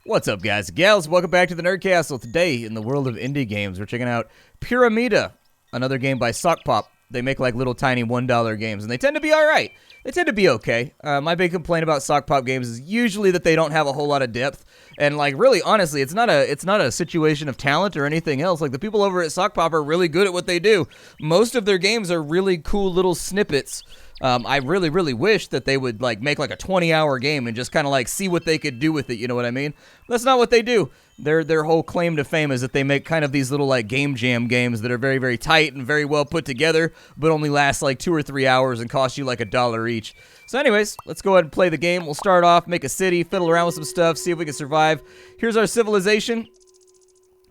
What's up, guys and gals? Welcome back to the Nerd Castle. Today, in the world of indie games, we're checking out Pyramida, another game by Sock Pop. They make like little tiny $1 games, and they tend to be alright. They tend to be okay. My big complaint about Sock Pop games is usually that they don't have a whole lot of depth. And like, really, honestly, it's not a situation of talent or anything else. Like, the people over at Sock Pop are really good at what they do. Most of their games are really cool little snippets. I really wish that they would like make like a 20-hour game and just kind of like see what they could do with it, you know what I mean? That's not what they do. Their whole claim to fame is that they make kind of these little like game jam games that are very tight and very well put together, but only last like 2 or 3 hours and cost you like $1 each. So anyways, let's go ahead and play the game. We'll start off, make a city, fiddle around with some stuff, see if we can survive. Here's our civilization.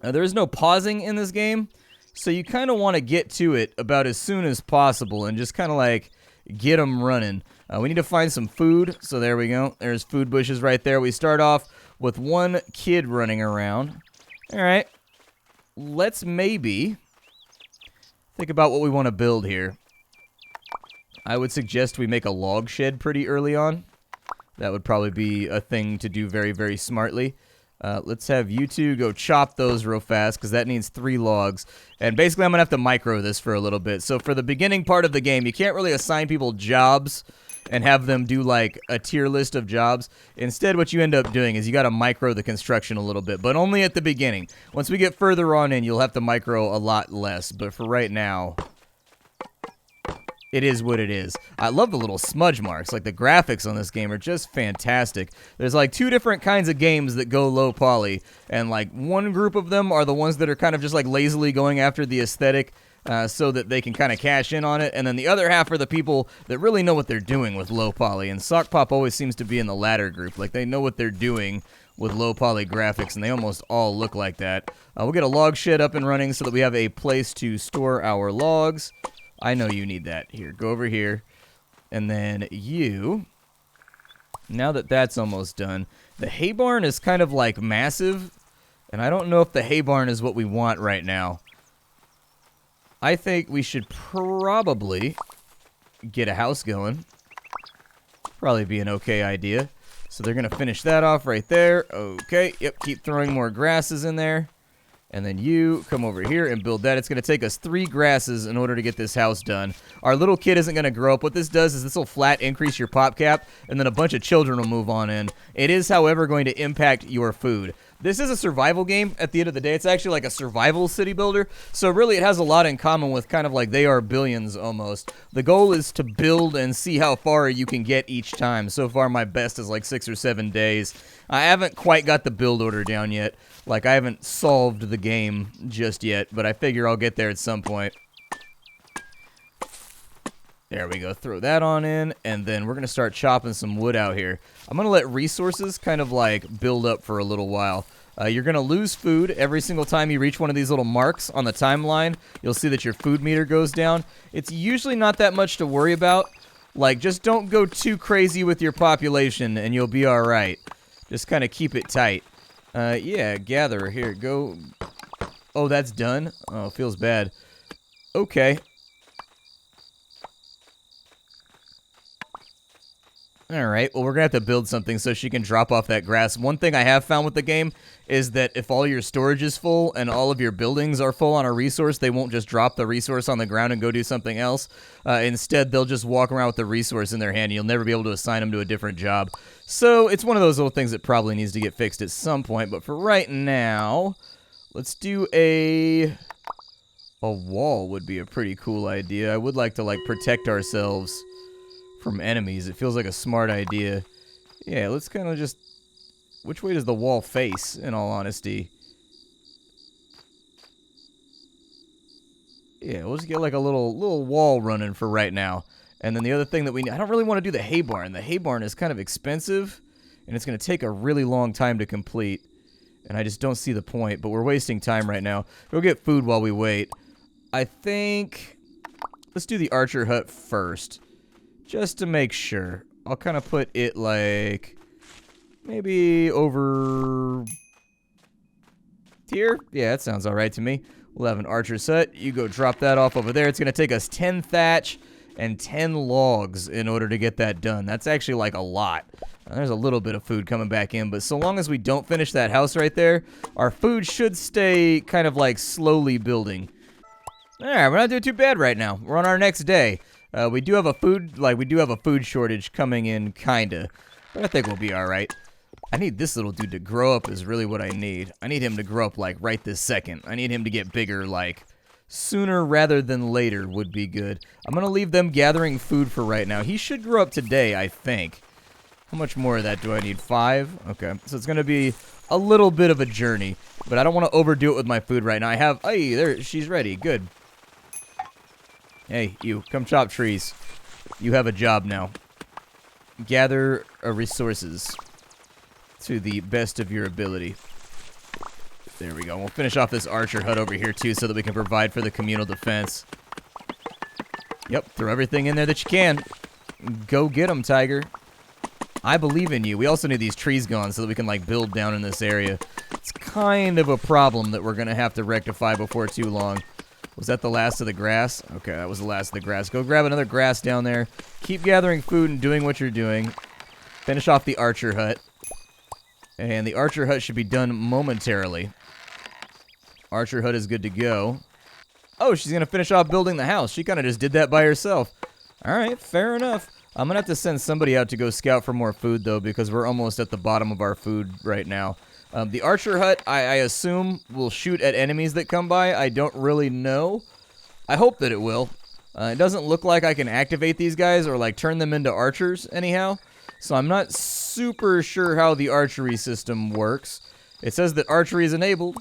There is no pausing in this game, so you kind of want to get to it about as soon as possible and just kind of like get them running. We need to find some food, so there we go. There's food bushes right there. We start off with one kid running around. All right, let's maybe think about what we want to build here. I would suggest we make a log shed pretty early on. That would probably be a thing to do very smartly. Let's have you two go chop those real fast, because that needs 3 logs. And basically, I'm going to have to micro this for a little bit. So for the beginning part of the game, you can't really assign people jobs and have them do, like, a tier list of jobs. Instead, what you end up doing is you got to micro the construction a little bit, but only at the beginning. Once we get further on in, you'll have to micro a lot less. But for right now, it is what it is. I love the little smudge marks. Like, the graphics on this game are just fantastic. There's like 2 different kinds of games that go low poly, and like one group of them are the ones that are kind of just like lazily going after the aesthetic so that they can kind of cash in on it, and then the other half are the people that really know what they're doing with low poly, and Sock Pop always seems to be in the latter group. Like, they know what they're doing with low poly graphics, and they almost all look like that. We'll get a log shed up and running so that we have a place to store our logs. I know you need that. Here, go over here. And then you, now that that's almost done, the hay barn is kind of like massive, and I don't know if the hay barn is what we want right now. I think we should probably get a house going. Probably be an okay idea. So they're going to finish that off right there. Okay, yep, keep throwing more grasses in there. And then you come over here and build that. It's going to take us 3 grasses in order to get this house done. Our little kid isn't going to grow up. What this does is this will flat increase your pop cap, and then a bunch of children will move on in. It is, however, going to impact your food. This is a survival game at the end of the day. It's actually like a survival city builder. So really it has a lot in common with kind of like They Are Billions almost. The goal is to build and see how far you can get each time. So far my best is like 6 or 7 days. I haven't quite got the build order down yet. Like, I haven't solved the game just yet, but I figure I'll get there at some point. There we go. Throw that on in, and then we're going to start chopping some wood out here. I'm going to let resources kind of, like, build up for a little while. You're going to lose food every single time you reach one of these little marks on the timeline. You'll see that your food meter goes down. It's usually not that much to worry about. Like, just don't go too crazy with your population, and you'll be all right. Just kind of keep it tight. Yeah, gatherer, here, go. Oh, that's done? Oh, feels bad. Okay. Alright, well, we're gonna have to build something so she can drop off that grass. One thing I have found with the game is that if all your storage is full and all of your buildings are full on a resource, they won't just drop the resource on the ground and go do something else. Instead, they'll just walk around with the resource in their hand. You'll never be able to assign them to a different job. So it's one of those little things that probably needs to get fixed at some point. But for right now, let's do a wall would be a pretty cool idea. I would like to, like, protect ourselves from enemies. It feels like a smart idea. Yeah, let's kind of just... Which way does the wall face, in all honesty? Yeah, we'll just get like a little wall running for right now. And then the other thing that I don't really want to do the hay barn. The hay barn is kind of expensive, and it's going to take a really long time to complete. And I just don't see the point, but we're wasting time right now. Go get food while we wait. I think... Let's do the archer hut first. Just to make sure. I'll kind of put it like... Maybe over... here? Yeah, that sounds alright to me. We'll have an archer's hut. You go drop that off over there. It's going to take us 10 thatch and 10 logs in order to get that done. That's actually like a lot. There's a little bit of food coming back in, but so long as we don't finish that house right there, our food should stay kind of like slowly building. Alright, we're not doing too bad right now. We're on our next day. We do have a food shortage coming in, kinda. But I think we'll be alright. I need this little dude to grow up is really what I need. I need him to grow up, like, right this second. I need him to get bigger, like, sooner rather than later would be good. I'm gonna leave them gathering food for right now. He should grow up today, I think. How much more of that do I need? 5? Okay, so it's gonna be a little bit of a journey. But I don't want to overdo it with my food right now. I have... Hey, there, she's ready. Good. Hey, you, come chop trees. You have a job now. Gather resources to the best of your ability. There we go. We'll finish off this archer hut over here, too, so that we can provide for the communal defense. Yep, throw everything in there that you can. Go get them, Tiger. I believe in you. We also need these trees gone so that we can, like, build down in this area. It's kind of a problem that we're going to have to rectify before too long. Was that the last of the grass? Okay, that was the last of the grass. Go grab another grass down there. Keep gathering food and doing what you're doing. Finish off the archer hut. And the archer hut should be done momentarily. Archer hut is good to go. Oh, she's going to finish off building the house. She kind of just did that by herself. All right, fair enough. I'm going to have to send somebody out to go scout for more food, though, because we're almost at the bottom of our food right now. The archer hut, I assume, will shoot at enemies that come by. I don't really know. I hope that it will. It doesn't look like I can activate these guys or, like, turn them into archers anyhow. So I'm not super sure how the archery system works. It says that archery is enabled.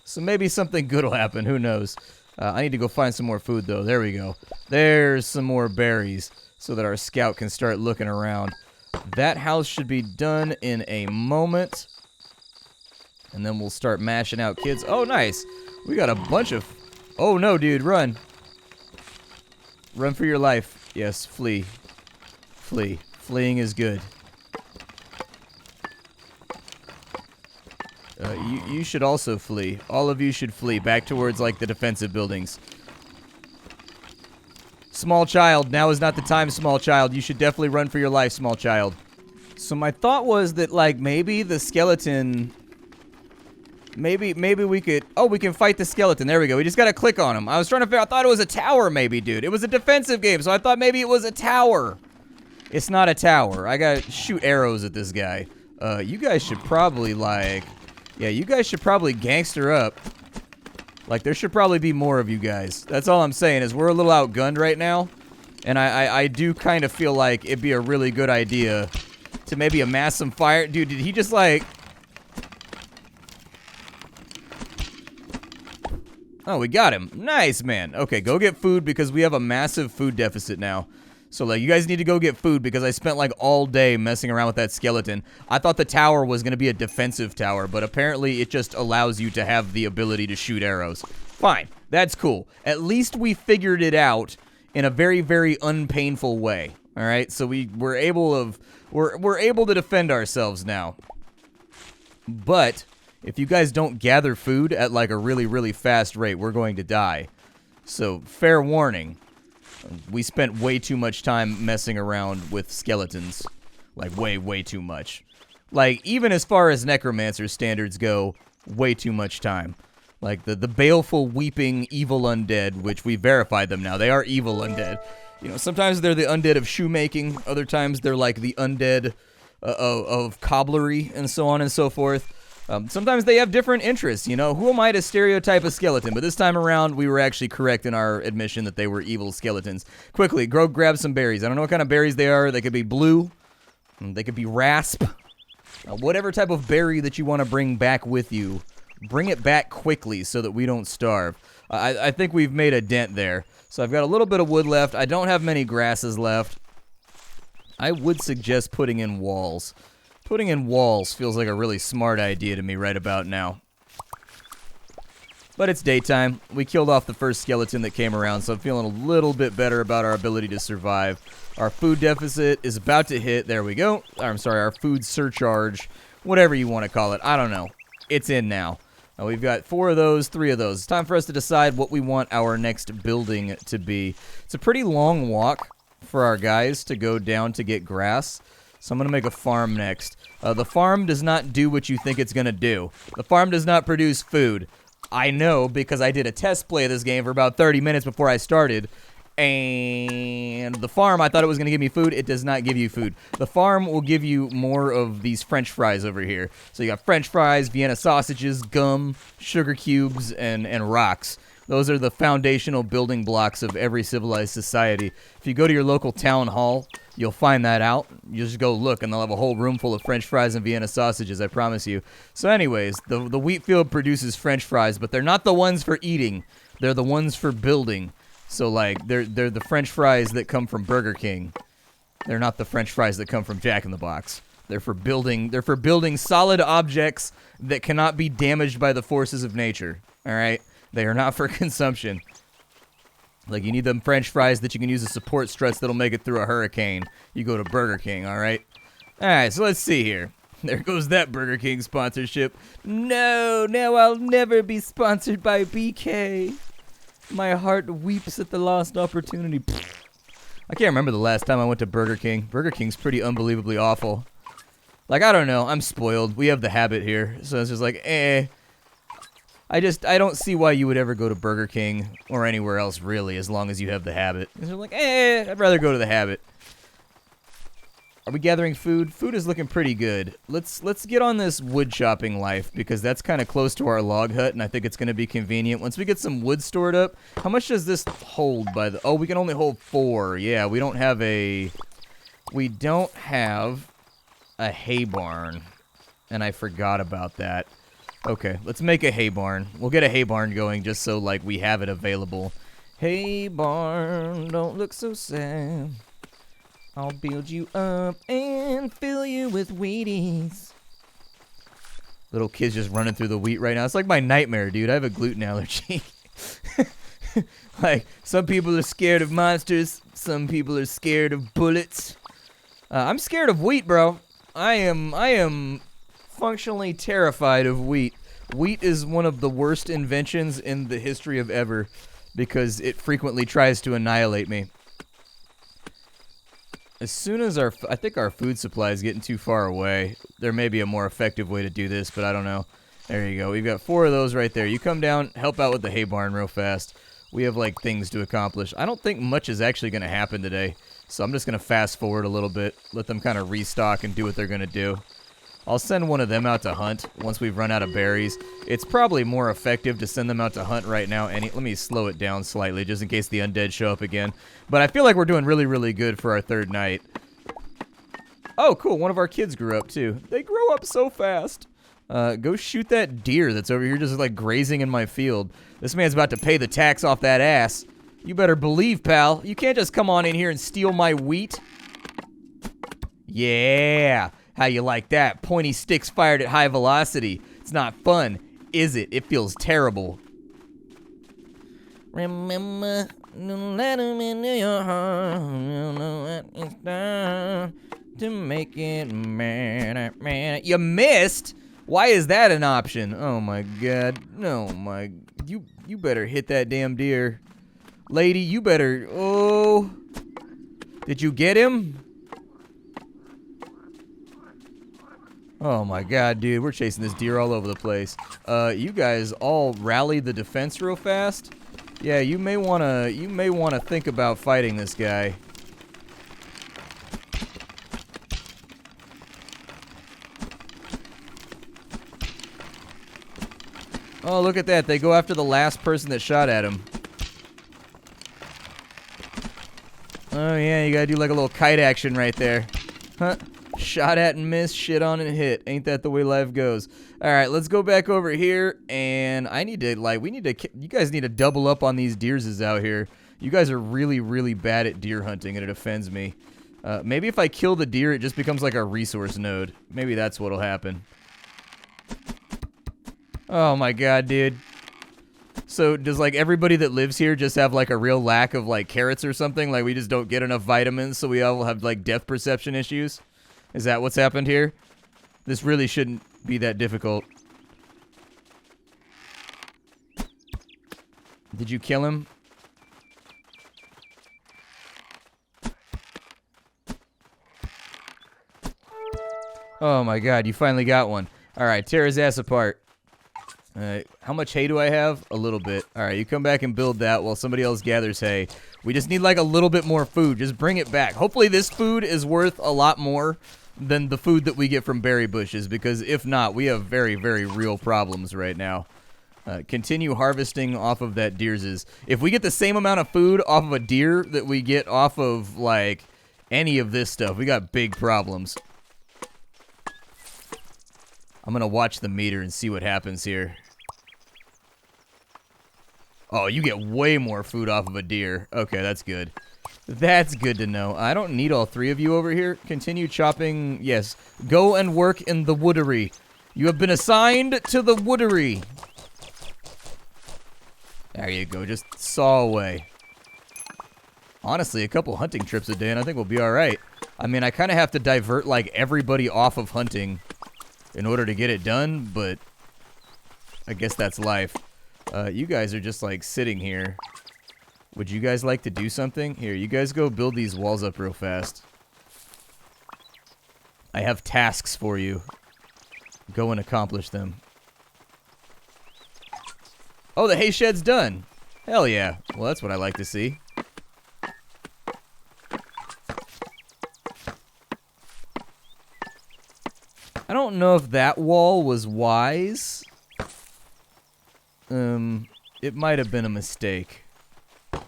So maybe something good will happen. Who knows? I need to go find some more food, though. There we go. There's some more berries so that our scout can start looking around. That house should be done in a moment. And then we'll start mashing out kids. Oh, nice. We got a bunch of... Oh, no, dude. Run. Run for your life. Yes, flee. Flee. Fleeing is good. You should also flee. All of you should flee back towards, like, the defensive buildings. Small child, now is not the time, small child. You should definitely run for your life, small child. So my thought was that, like, maybe the skeleton... Maybe we could... Oh, we can fight the skeleton. There we go. We just gotta click on him. I was trying to figure... I thought it was a tower, maybe, dude. It was a defensive game, so I thought maybe it was a tower. It's not a tower. I gotta shoot arrows at this guy. You guys should probably, like... Yeah, you guys should probably gangster up. Like, there should probably be more of you guys. That's all I'm saying, is we're a little outgunned right now. And I do kind of feel like it'd be a really good idea to maybe amass some fire. Dude, did he just, like... Oh, we got him. Nice, man. Okay, go get food because we have a massive food deficit now. So, like, you guys need to go get food because I spent, like, all day messing around with that skeleton. I thought the tower was going to be a defensive tower, but apparently it just allows you to have the ability to shoot arrows. Fine. That's cool. At least we figured it out in a very, very unpainful way. All right? So we're able to defend ourselves now. But if you guys don't gather food at, like, a really, really fast rate, we're going to die. So, fair warning. We spent way too much time messing around with skeletons. Like, way, way too much. Like, even as far as necromancer standards go, way too much time. Like, the baleful, weeping, evil undead, which we verified them now. They are evil undead. You know, sometimes they're the undead of shoemaking. Other times they're, like, the undead of cobblery and so on and so forth. Sometimes they have different interests, you know. Who am I to stereotype a skeleton? But this time around, we were actually correct in our admission that they were evil skeletons. Quickly, go grab some berries. I don't know what kind of berries they are. They could be blue. They could be rasp. Whatever type of berry that you want to bring back with you, bring it back quickly so that we don't starve. I think we've made a dent there. So I've got a little bit of wood left. I don't have many grasses left. I would suggest putting in walls. Putting in walls feels like a really smart idea to me right about now. But it's daytime. We killed off the first skeleton that came around, so I'm feeling a little bit better about our ability to survive. Our food deficit is about to hit. There we go. I'm sorry, our food surcharge. Whatever you want to call it. I don't know. It's in now. Now we've got 4 of those, 3 of those. It's time for us to decide what we want our next building to be. It's a pretty long walk for our guys to go down to get grass. So I'm going to make a farm next. The farm does not do what you think it's going to do. The farm does not produce food. I know because I did a test play of this game for about 30 minutes before I started. And the farm, I thought it was going to give me food. It does not give you food. The farm will give you more of these French fries over here. So you got French fries, Vienna sausages, gum, sugar cubes, and rocks. Those are the foundational building blocks of every civilized society. If you go to your local town hall, you'll find that out. You just go look, and they'll have a whole room full of French fries and Vienna sausages, I promise you. So anyways, the wheat field produces French fries, but they're not the ones for eating. They're the ones for building. So, like, they're the French fries that come from Burger King. They're not the French fries that come from Jack in the Box. They're for building solid objects that cannot be damaged by the forces of nature. All right? They are not for consumption. Like, you need them French fries that you can use as support struts that'll make it through a hurricane. You go to Burger King, all right? All right, so let's see here. There goes that Burger King sponsorship. No, now I'll never be sponsored by BK. My heart weeps at the lost opportunity. I can't remember the last time I went to Burger King. Burger King's pretty unbelievably awful. Like, I don't know. I'm spoiled. We have the habit here. So it's just like, I don't see why you would ever go to Burger King or anywhere else, really, as long as you have the habit. It's just like, I'd rather go to the habit. Are we gathering food? Food is looking pretty good. Let's get on this wood chopping life, because that's kind of close to our log hut, and I think it's going to be convenient. Once we get some wood stored up, how much does this hold by the... Oh, we can only hold 4. Yeah, we don't have a hay barn, and I forgot about that. Okay, let's make a hay barn. We'll get a hay barn going just so, like, we have it available. Hay barn, don't look so sad. I'll build you up and fill you with Wheaties. Little kids just running through the wheat right now. It's like my nightmare, dude. I have a gluten allergy. Like, some people are scared of monsters. Some people are scared of bullets. I'm scared of wheat, bro. I am functionally terrified of wheat. Wheat is one of the worst inventions in the history of ever because it frequently tries to annihilate me. As soon as I think our food supply is getting too far away. There may be a more effective way to do this, but I don't know. There you go. We've got 4 of those right there. You come down, help out with the hay barn real fast. We have, like, things to accomplish. I don't think much is actually going to happen today, so I'm just going to fast forward a little bit, let them kind of restock and do what they're going to do. I'll send one of them out to hunt once we've run out of berries. It's probably more effective to send them out to hunt right now. Let me slow it down slightly just in case the undead show up again. But I feel like we're doing really, really good for our 3rd night. Oh, cool. One of our kids grew up, too. They grow up so fast. Go shoot that deer that's over here just, like, grazing in my field. This man's about to pay the tax off that ass. You better believe, pal. You can't just come on in here and steal my wheat. Yeah. How you like that? Pointy sticks fired at high velocity. It's not fun, is it? It feels terrible. Remember, don't let him into your heart. You know what it's done to make it mad. You missed? Why is that an option? Oh my god. No, my... You better hit that damn deer. Lady, you better... Oh... Did you get him? Oh my god, dude, we're chasing this deer all over the place. You guys all rally the defense real fast. Yeah, you may wanna think about fighting this guy. Oh, look at that. They go after the last person that shot at him. Oh yeah, you gotta do like a little kite action right there. Huh? Shot at and missed, shit on and hit. Ain't that the way life goes? Alright, let's go back over here, and you guys need to double up on these deers out here. You guys are really, really bad at deer hunting, and it offends me. Maybe if I kill the deer, it just becomes like a resource node. Maybe that's what'll happen. Oh my god, dude. So does like everybody that lives here just have like a real lack of like carrots or something? Like we just don't get enough vitamins, so we all have like depth perception issues? Is that what's happened here? This really shouldn't be that difficult. Did you kill him? Oh my god, you finally got one. Alright, tear his ass apart. How much hay do I have? A little bit. Alright, you come back and build that while somebody else gathers hay. We just need like a little bit more food. Just bring it back. Hopefully this food is worth a lot more than the food that we get from berry bushes, because if not, we have very, very real problems right now. Continue harvesting off of that deer's. If we get the same amount of food off of a deer that we get off of, like, any of this stuff, we got big problems. I'm gonna watch the meter and see what happens here. Oh, you get way more food off of a deer. Okay, that's good. That's good to know. I don't need all three of you over here. Continue chopping. Yes. Go and work in the woodery. You have been assigned to the woodery. There you go. Just saw away. Honestly, a couple hunting trips a day and I think we'll be alright. I mean, I kind of have to divert, like, everybody off of hunting in order to get it done, but I guess that's life. You guys are just, like, sitting here. Would you guys like to do something? Here, you guys go build these walls up real fast. I have tasks for you. Go and accomplish them. Oh, the hay shed's done. Hell yeah. Well, that's what I like to see. I don't know if that wall was wise. It might have been a mistake. I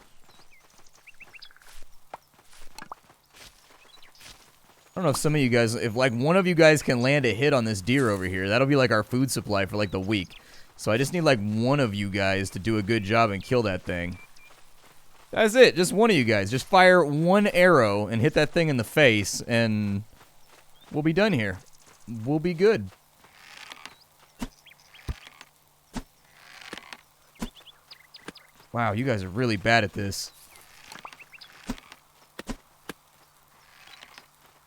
don't know if some of you guys, if like one of you guys can land a hit on this deer over here, that'll be like our food supply for like the week. So I just need like one of you guys to do a good job and kill that thing. That's it, just one of you guys. Just fire one arrow and hit that thing in the face and we'll be done here. We'll be good. Wow, you guys are really bad at this.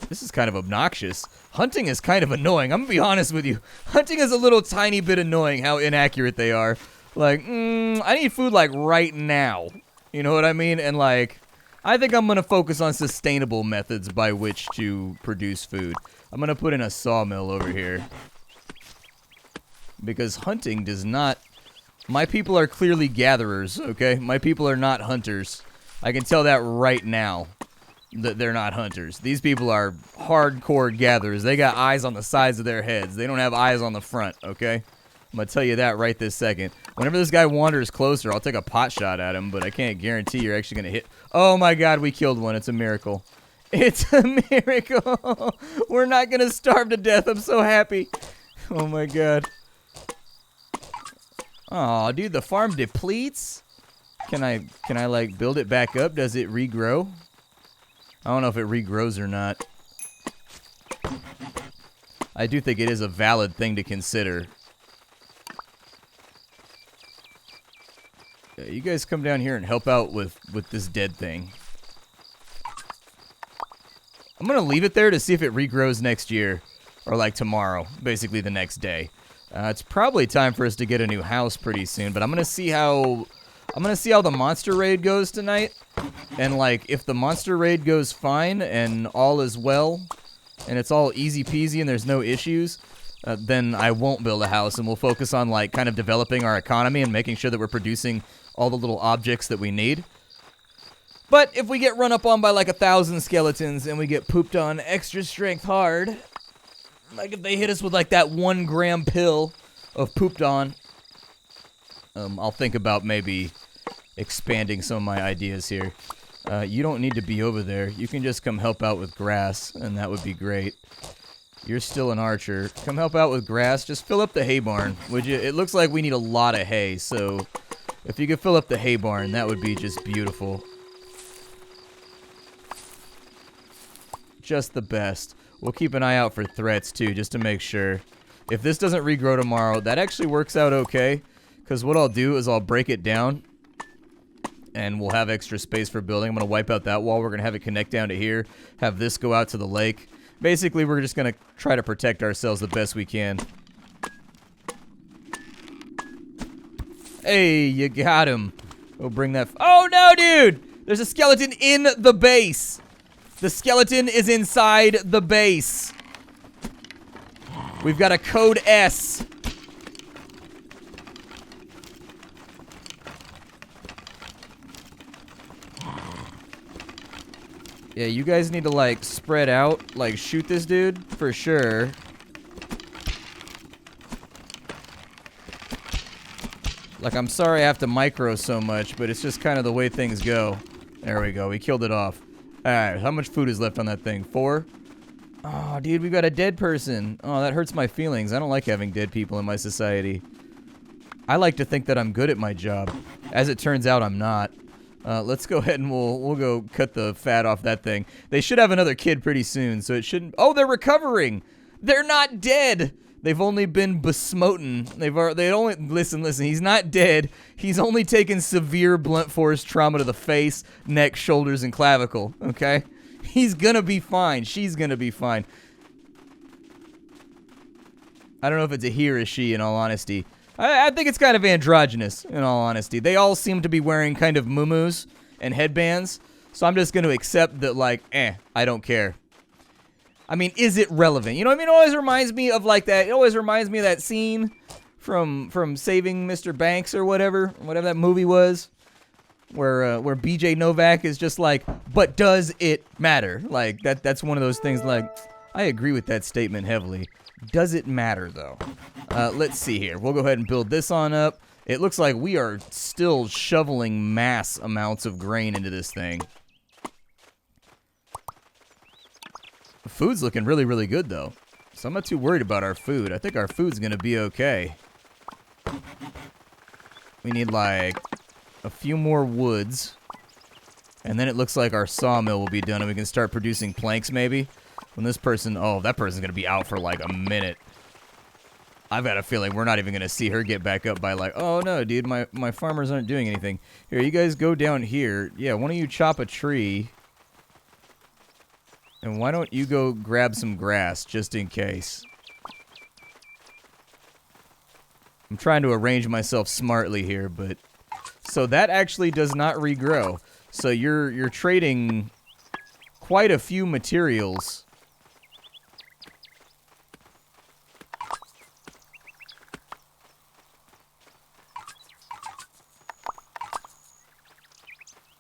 This is kind of obnoxious. Hunting is kind of annoying. I'm gonna be honest with you. Hunting is a little tiny bit annoying how inaccurate they are. Like, I need food like right now. You know what I mean? And like, I think I'm gonna focus on sustainable methods by which to produce food. I'm gonna put in a sawmill over here. Because hunting does not... My people are clearly gatherers, okay? My people are not hunters. I can tell that right now. That they're not hunters. These people are hardcore gatherers. They got eyes on the sides of their heads. They don't have eyes on the front, okay? I'm gonna tell you that right this second. Whenever this guy wanders closer, I'll take a pot shot at him, but I can't guarantee you're actually gonna hit. Oh my god, we killed one. It's a miracle. It's a miracle. We're not gonna starve to death. I'm so happy. Oh my god. Aw, dude, the farm depletes? Can I like build it back up? Does it regrow? I don't know if it regrows or not. I do think it is a valid thing to consider. Yeah, you guys come down here and help out with this dead thing. I'm gonna leave it there to see if it regrows next year. Or like tomorrow. Basically the next day. It's probably time for us to get a new house pretty soon, but I'm gonna see how the monster raid goes tonight. And like, if the monster raid goes fine and all is well, and it's all easy peasy and there's no issues, then I won't build a house and we'll focus on like kind of developing our economy and making sure that we're producing all the little objects that we need. But if we get run up on by like 1,000 skeletons and we get pooped on extra strength hard, like if they hit us with like that 1 gram pill of pooped on, I'll think about maybe expanding some of my ideas here. You don't need to be over there. You can just come help out with grass, and that would be great. You're still an archer. Come help out with grass. Just fill up the hay barn, would you? It looks like we need a lot of hay, so if you could fill up the hay barn, that would be just beautiful. Just the best. We'll keep an eye out for threats, too, just to make sure. If this doesn't regrow tomorrow, that actually works out okay. Because what I'll do is I'll break it down. And we'll have extra space for building. I'm going to wipe out that wall. We're going to have it connect down to here. Have this go out to the lake. Basically, we're just going to try to protect ourselves the best we can. Hey, you got him. We'll bring that... Oh, no, dude! There's a skeleton in the base. The skeleton is inside the base. We've got a code S. Yeah, you guys need to, like, spread out. Like, shoot this dude, for sure. Like, I'm sorry I have to micro so much, but it's just kind of the way things go. There we go. We killed it off. Alright, how much food is left on that thing? 4? Oh, dude, we've got a dead person. Oh, that hurts my feelings. I don't like having dead people in my society. I like to think that I'm good at my job. As it turns out, I'm not. Let's go ahead and we'll go cut the fat off that thing. They should have another kid pretty soon, so it shouldn't... Oh, they're recovering! They're not dead! They've only been besmoten. They only... Listen, he's not dead. He's only taken severe blunt force trauma to the face, neck, shoulders, and clavicle, okay? He's gonna be fine. She's gonna be fine. I don't know if it's a he or a she, in all honesty. I think it's kind of androgynous, in all honesty. They all seem to be wearing kind of muumuus and headbands, so I'm just going to accept that, like, I don't care. I mean, is it relevant? You know what I mean? It always reminds me of, like, that. It always reminds me of that scene from Saving Mr. Banks or whatever that movie was, where BJ Novak is just like, but does it matter? Like, that's one of those things, like, I agree with that statement heavily. Does it matter, though? Let's see here. We'll go ahead and build this on up. It looks like we are still shoveling mass amounts of grain into this thing. The food's looking really, really good, though. So I'm not too worried about our food. I think our food's going to be okay. We need, like, a few more woods. And then it looks like our sawmill will be done, and we can start producing planks, maybe. When this person... Oh, that person's going to be out for, like, a minute. I've got a feeling we're not even going to see her get back up by, like, oh, no, dude, my farmers aren't doing anything. Here, you guys go down here. Yeah, why don't you chop a tree? And why don't you go grab some grass, just in case? I'm trying to arrange myself smartly here, but... So that actually does not regrow. So you're trading quite a few materials.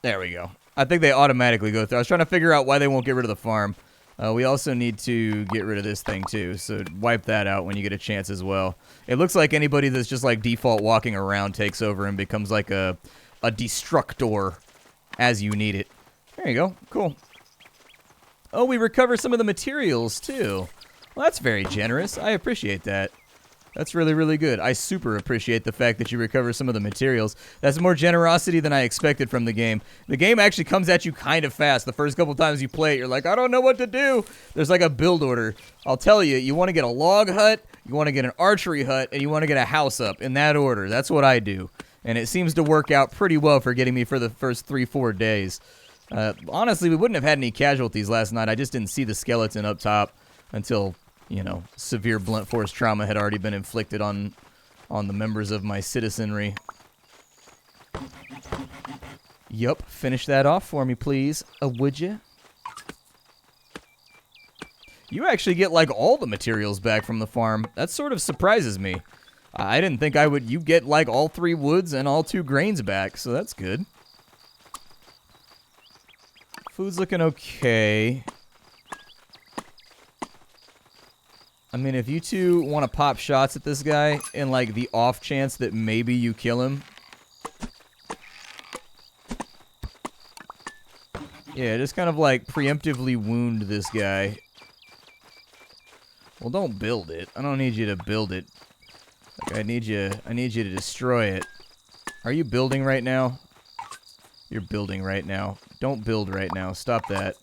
There we go. I think they automatically go through. I was trying to figure out why they won't get rid of the farm. We also need to get rid of this thing too, so wipe that out when you get a chance as well. It looks like anybody that's just like default walking around takes over and becomes like a destructor as you need it. There you go. Cool. Oh, we recover some of the materials too. Well, that's very generous. I appreciate that. That's really, really good. I super appreciate the fact that you recover some of the materials. That's more generosity than I expected from the game. The game actually comes at you kind of fast. The first couple times you play it, you're like, I don't know what to do. There's like a build order. I'll tell you, you want to get a log hut, you want to get an archery hut, and you want to get a house up in that order. That's what I do. And it seems to work out pretty well for getting me for the first 3-4 days. Honestly, we wouldn't have had any casualties last night. I just didn't see the skeleton up top until... You know, severe blunt force trauma had already been inflicted on the members of my citizenry. Yup, finish that off for me, please. Would you? You actually get, like, all the materials back from the farm. That sort of surprises me. I didn't think I would... You get, like, all 3 woods and all 2 grains back, so that's good. Food's looking okay. I mean, if you two want to pop shots at this guy in, like, the off chance that maybe you kill him. Yeah, just kind of, like, preemptively wound this guy. Well, don't build it. I don't need you to build it. Like, I need you to destroy it. Are you building right now? You're building right now. Don't build right now. Stop that.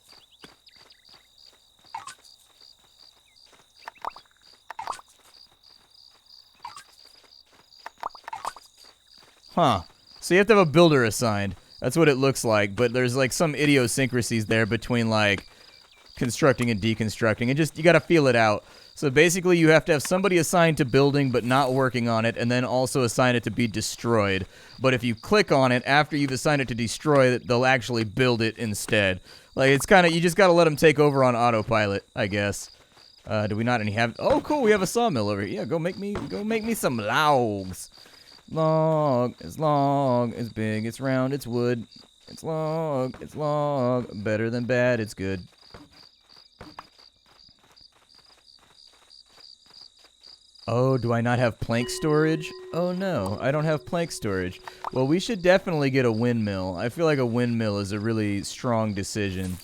Huh. So you have to have a builder assigned. That's what it looks like. But there's like some idiosyncrasies there between like constructing and deconstructing. And just, you gotta feel it out. So basically you have to have somebody assigned to building but not working on it, and then also assign it to be destroyed. But if you click on it after you've assigned it to destroy it, they'll actually build it instead. Like, it's kind of, you just gotta let them take over on autopilot, I guess. Do we not any have? Oh, cool. We have a sawmill over here. Yeah, go make me some logs. Log, it's long, it's big, it's round, it's wood. It's log. Better than bad, it's good. Oh, do I not have plank storage? Oh no, I don't have plank storage. Well, we should definitely get a windmill. I feel like a windmill is a really strong decision.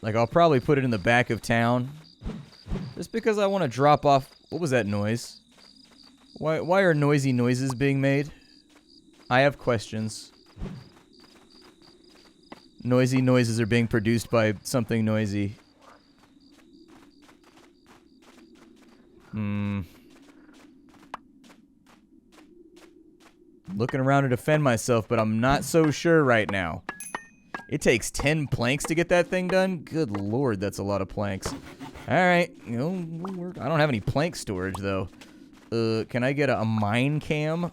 Like, I'll probably put it in the back of town. Just because I want to drop off... What was that noise? Why are noisy noises being made? I have questions. Noisy noises are being produced by something noisy. Looking around to defend myself, but I'm not so sure right now. It takes 10 planks to get that thing done? Good lord, that's a lot of planks. Alright, you know, I don't have any plank storage, though. Can I get a mine cam?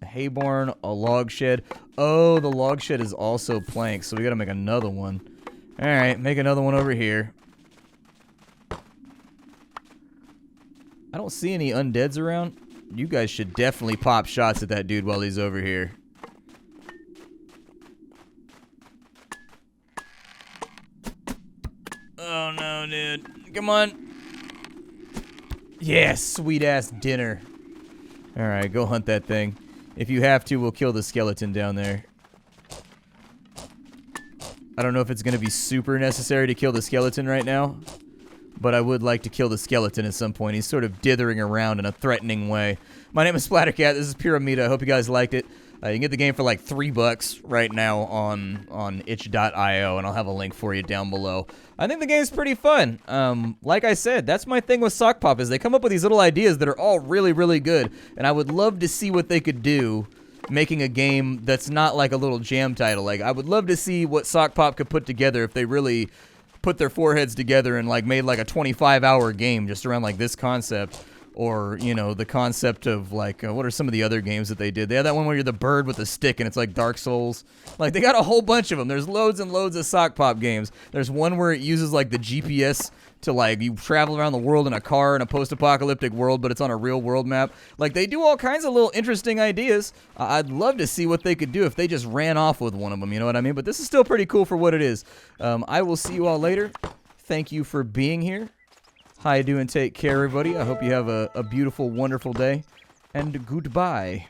A hay barn, a log shed. Oh, the log shed is also planks, so we gotta make another one. Alright, make another one over here. I don't see any undeads around. You guys should definitely pop shots at that dude while he's over here. Oh no, dude. Come on. Yeah, sweet ass dinner. Alright, go hunt that thing. If you have to, we'll kill the skeleton down there. I don't know if it's going to be super necessary to kill the skeleton right now, but I would like to kill the skeleton at some point. He's sort of dithering around in a threatening way. My name is Splattercat. This is Pyramida. I hope you guys liked it. You can get the game for like $3 right now on itch.io, and I'll have a link for you down below. I think the game's pretty fun. Like I said, that's my thing with Sock Pop, is they come up with these little ideas that are all really, really good, and I would love to see what they could do making a game that's not like a little jam title. Like, I would love to see what Sock Pop could put together if they really put their foreheads together and like made like a 25-hour game just around like this concept. Or, you know, the concept of, like, what are some of the other games that they did? They had that one where you're the bird with the stick, and it's like Dark Souls. Like, they got a whole bunch of them. There's loads and loads of Sock Pop games. There's one where it uses, like, the GPS to, like, you travel around the world in a car in a post-apocalyptic world, but it's on a real-world map. Like, they do all kinds of little interesting ideas. I'd love to see what they could do if they just ran off with one of them, you know what I mean? But this is still pretty cool for what it is. I will see you all later. Thank you for being here. Hi, do and take care, everybody. I hope you have a beautiful, wonderful day, and goodbye.